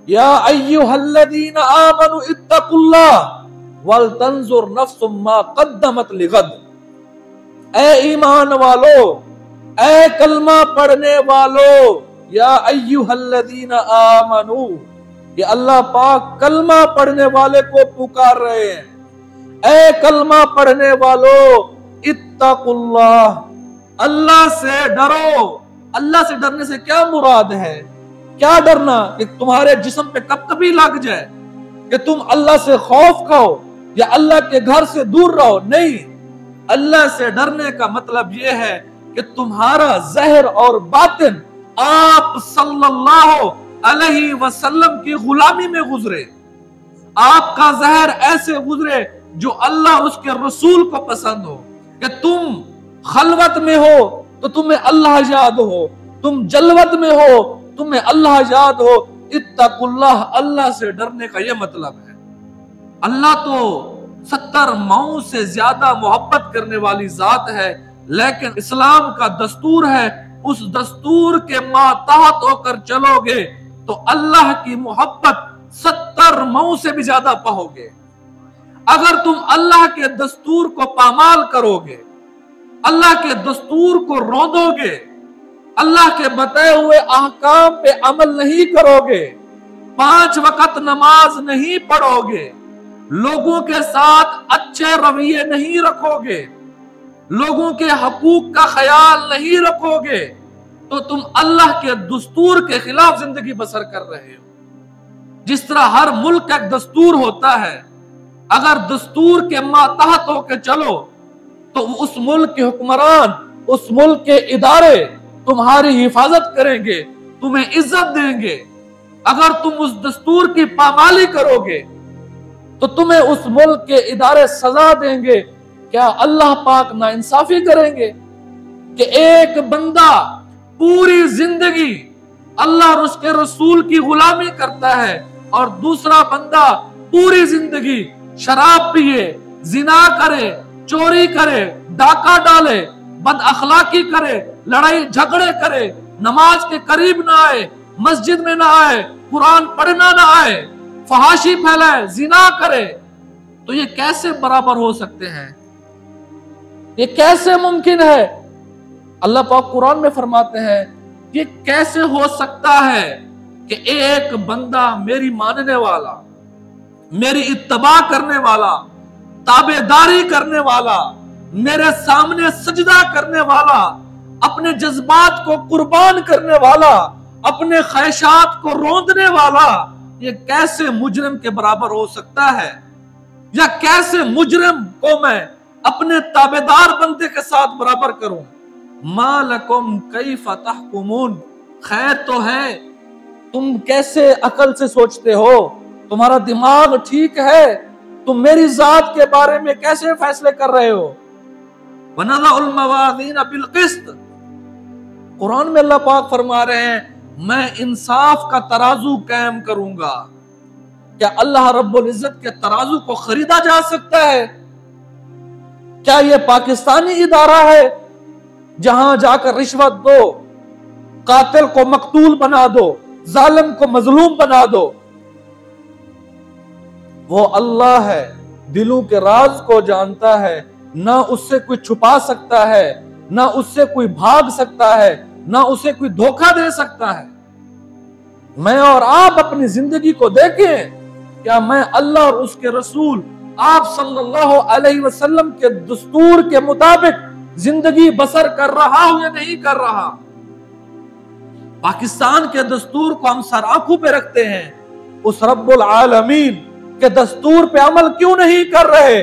या अय्युहल्लज़ीना आमनु इत्तकुल्लाह वल तंजुर नफ्सुम मा क़द्दमत लिगद। ए ईमान वालो, ए कलमा पढ़ने वालो, या अय्युहल्लज़ीना आमनु, ये अल्लाह पाक कलमा पढ़ने वाले को पुकार रहे हैं। ए कलमा पढ़ने वालो, इत्तकुल्लाह, अल्लाह से डरो। अल्लाह से डरने से क्या मुराद है? क्या डरना कि तुम्हारे जिस्म पे कभी लग जाए, कि तुम अल्लाह से खौफ खाओ या अल्लाह के घर से दूर रहो? नहीं, अल्लाह से डरने का मतलब यह है कि तुम्हारा ज़हर और बातिन आप सल्लल्लाहु अलैहि वसल्लम की गुलामी में गुजरे। आपका ज़हर ऐसे गुजरे जो अल्लाह उसके रसूल को पसंद हो, कि तुम खलवत में हो तो तुम्हें अल्लाह याद हो, तुम जलवत में हो तुम्हें अल्लाह याद हो। इत्तकुल्लाह, अल्लाह से डरने का यह मतलब है। अल्लाह तो 70 माओं से ज्यादा मोहब्बत करने वाली जात है, लेकिन इस्लाम का दस्तूर है, उस दस्तूर के मातहत होकर चलोगे तो अल्लाह की मोहब्बत 70 माओं से भी ज्यादा पाओगे। अगर तुम अल्लाह के दस्तूर को पामाल करोगे, अल्लाह के दस्तूर को रोंदोगे, अल्लाह के बताए हुए अहकाम पे अमल नहीं करोगे, 5 वक्त नमाज नहीं पढ़ोगे, लोगों के साथ अच्छे रवैये नहीं रखोगे, लोगों के हकूक का ख्याल नहीं रखोगे, तो तुम अल्लाह के दस्तूर के खिलाफ जिंदगी बसर कर रहे हो। जिस तरह हर मुल्क का एक दस्तूर होता है, अगर दस्तूर के मातहत होकर चलो तो उस मुल्क के हुक्मरान, उस मुल्क के इदारे तुम्हारी हिफाजत करेंगे, तुम्हें इज्जत देंगे। अगर तुम उस दस्तूर की पामाली करोगे तो तुम्हें उस मुल्क के इदारे सजा देंगे। क्या अल्लाह पाक नाइंसाफी करेंगे कि एक बंदा पूरी जिंदगी अल्लाह और उसके रसूल की गुलामी करता है और दूसरा बंदा पूरी जिंदगी शराब पिए, जिना करे, चोरी करे, डाका डाले, बद अखलाकी करे, लड़ाई झगड़े करे, नमाज के करीब ना आए, मस्जिद में ना आए, कुरान पढ़ना ना आए, फहाशी फैलाए, जिना करे, तो ये कैसे बराबर हो सकते हैं? ये कैसे मुमकिन है? अल्लाह पाक कुरान में फरमाते हैं ये कैसे हो सकता है कि एक बंदा मेरी मानने वाला, मेरी इत्तबा करने वाला, ताबेदारी करने वाला, मेरे सामने सजदा करने वाला, अपने जज्बात को कुर्बान करने वाला, अपने ख्वाहिशात को रोंदने वाला, ये कैसे मुजरिम के बराबर हो सकता है? या कैसे मुजरिम को मैं अपने ताबेदार बंदे के साथ बराबर करूं? मा लकुम कैफ तहकुमून, खैर तो है, तुम कैसे अकल से सोचते हो? तुम्हारा दिमाग ठीक है? तुम मेरी जात के बारे में कैसे फैसले कर रहे हो? वनज़अल मवाज़ीन बिल क़िस्त, कुरान में अल्लाह पाक फरमा रहे हैं मैं इंसाफ का तराजू कायम करूंगा। क्या अल्लाह रब्बुल इज्जत के तराजू को खरीदा जा सकता है? क्या यह पाकिस्तानी इदारा है जहां जाकर रिश्वत दो, कातिल को मकतूल बना दो, जालिम को मजलूम बना दो? वो अल्लाह है, दिलों के राज को जानता है, ना उससे कोई छुपा सकता है, ना उससे कोई भाग सकता है, ना उसे कोई धोखा दे सकता है। मैं और आप अपनी जिंदगी को देखें, क्या मैं अल्लाह और उसके रसूल आप सल्लल्लाहु अलैहि वसल्लम के दस्तूर के मुताबिक जिंदगी बसर कर रहा हूं या नहीं कर रहा? पाकिस्तान के दस्तूर को हम सर आंखों पे रखते हैं, उस रब्बुल आलमीन के दस्तूर पे अमल क्यों नहीं कर रहे?